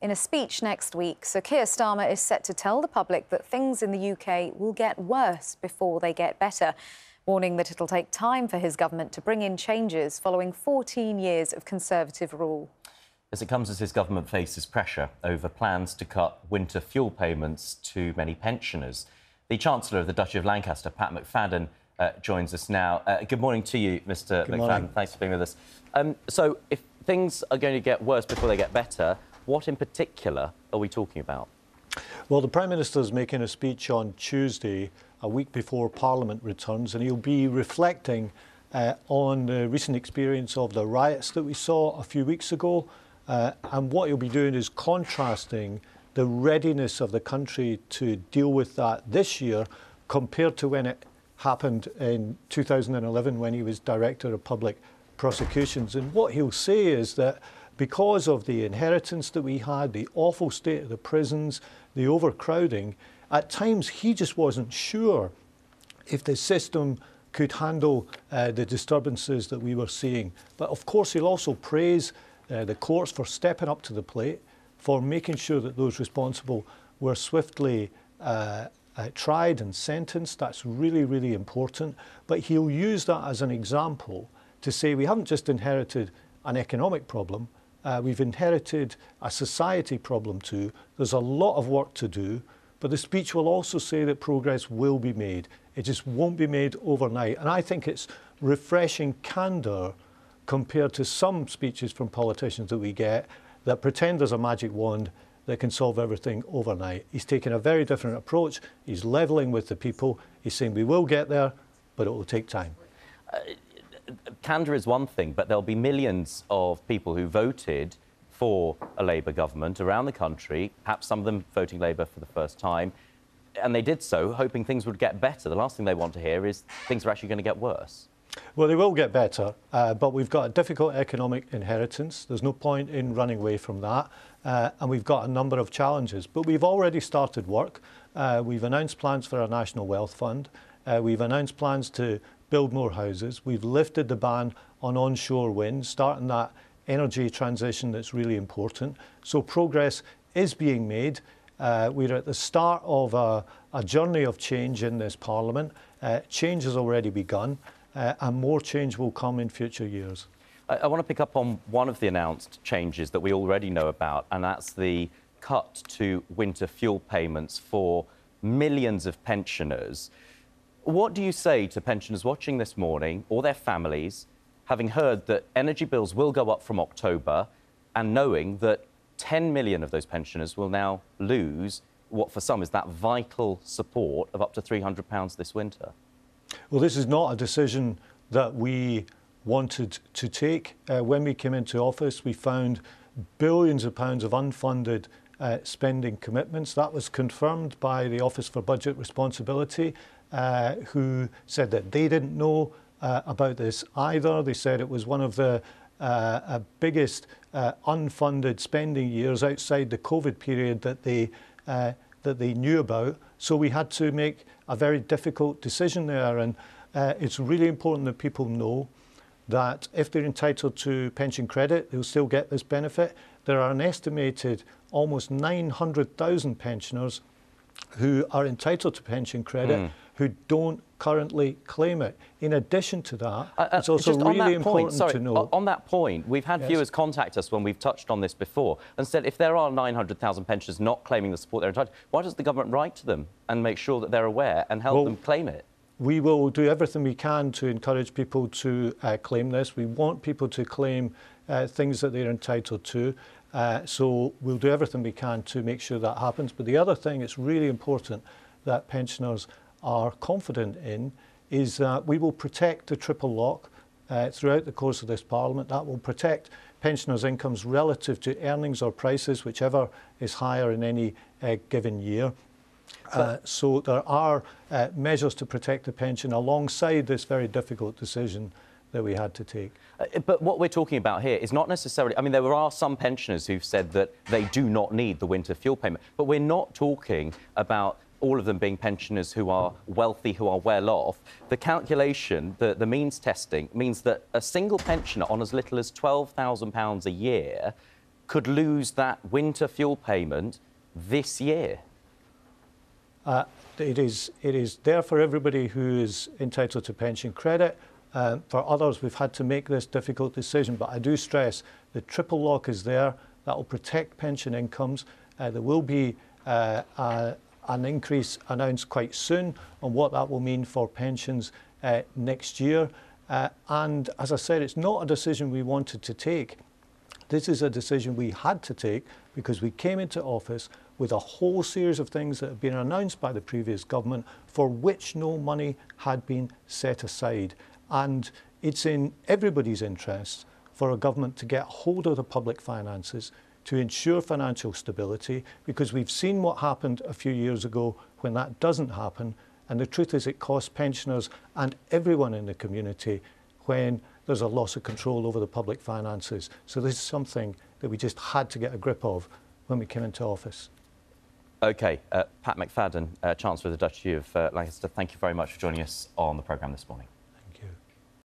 in a speech next week. So Keir Starmer is set to tell the public that things in the UK will get worse before they get better, warning that it'll take time for his government to bring in changes following 14 years of Conservative rule. As it comes as his government faces pressure over plans to cut winter fuel payments to many pensioners. The Chancellor of the Duchy of Lancaster, Pat McFadden, joins us now. Good morning to you, Mr McFadden. Morning. Thanks for being with us. So if things are going to get worse before they get better, what in particular are we talking about? Well, the Prime Minister is making a speech on Tuesday, a week before Parliament returns, and he'll be reflecting on the recent experience of the riots that we saw a few weeks ago. And what he'll be doing is contrasting the readiness of the country to deal with that this year compared to when it happened in 2011 when he was Director of Public Prosecutions. And what he'll say is that because of the inheritance that we had, the awful state of the prisons, the overcrowding, at times he just wasn't sure if the system could handle the disturbances that we were seeing. But of course he'll also praise the courts for stepping up to the plate, for making sure that those responsible were swiftly tried and sentenced. That's really, really important. But he'll use that as an example to say we haven't just inherited an economic problem, we've inherited a society problem too. There's a lot of work to do, but the speech will also say that progress will be made. It just won't be made overnight. And I think it's refreshing candour compared to some speeches from politicians that we get that pretend there's a magic wand that can solve everything overnight. He's taking a very different approach. He's levelling with the people. He's saying we will get there, but it will take time. Candour is one thing, but there'll be millions of people who voted for a Labour government around the country, perhaps some of them voting Labour for the first time, and they did so hoping things would get better. The last thing they want to hear is things are actually going to get worse. Well, they will get better, but we've got a difficult economic inheritance. There's no point in running away from that. And we've got a number of challenges. But we've already started work. We've announced plans for a National Wealth Fund. We've announced plans to build more houses. We've lifted the ban on onshore wind, starting that energy transition that's really important. So progress is being made. We're at the start of a journey of change in this Parliament. Change has already begun. And more change will come in future years. I want to pick up on one of the announced changes that we already know about, and that's the cut to winter fuel payments for millions of pensioners. What do you say to pensioners watching this morning, or their families, having heard that energy bills will go up from October, and knowing that 10 million of those pensioners will now lose what for some is that vital support of up to £300 this winter? Well, this is not a decision that we wanted to take. When we came into office, we found billions of pounds of unfunded spending commitments. That was confirmed by the Office for Budget Responsibility, who said that they didn't know about this either. They said it was one of the biggest unfunded spending years outside the COVID period that they knew about. So we had to make a very difficult decision there, and it's really important that people know that if they're entitled to pension credit, they'll still get this benefit. There are an estimated almost 900,000 pensioners who are entitled to pension credit who don't currently claim it. In addition to that, it's also really important to know... On that point, we've had viewers contact us when we've touched on this before and said if there are 900,000 pensioners not claiming the support they're entitled to, why does the government write to them and make sure that they're aware and help them claim it? We will do everything we can to encourage people to claim this. We want people to claim things that they're entitled to. So we'll do everything we can to make sure that happens. But the other thing it's really important that pensioners are confident in is that we will protect the triple lock throughout the course of this Parliament. That will protect pensioners' incomes relative to earnings or prices, whichever is higher in any given year. So there are measures to protect the pension alongside this very difficult decision that we had to take. But what we're talking about here is not necessarily... I mean, there are some pensioners who've said that they do not need the winter fuel payment, but we're not talking about all of them being pensioners who are wealthy, who are well off. The calculation, the means testing, means that a single pensioner on as little as £12,000 a year could lose that winter fuel payment this year? It is there for everybody who is entitled to pension credit. For others, we've had to make this difficult decision, but I do stress the triple lock is there. That will protect pension incomes. There will be an increase announced quite soon on what that will mean for pensions next year. And as I said, it's not a decision we wanted to take. This is a decision we had to take because we came into office with a whole series of things that have been announced by the previous government for which no money had been set aside. And it's in everybody's interest for a government to get hold of the public finances to ensure financial stability, because we've seen what happened a few years ago when that doesn't happen. And the truth is it costs pensioners and everyone in the community when there's a loss of control over the public finances. So this is something that we just had to get a grip of when we came into office. OK, Pat McFadden, Chancellor of the Duchy of Lancaster, thank you very much for joining us on the programme this morning.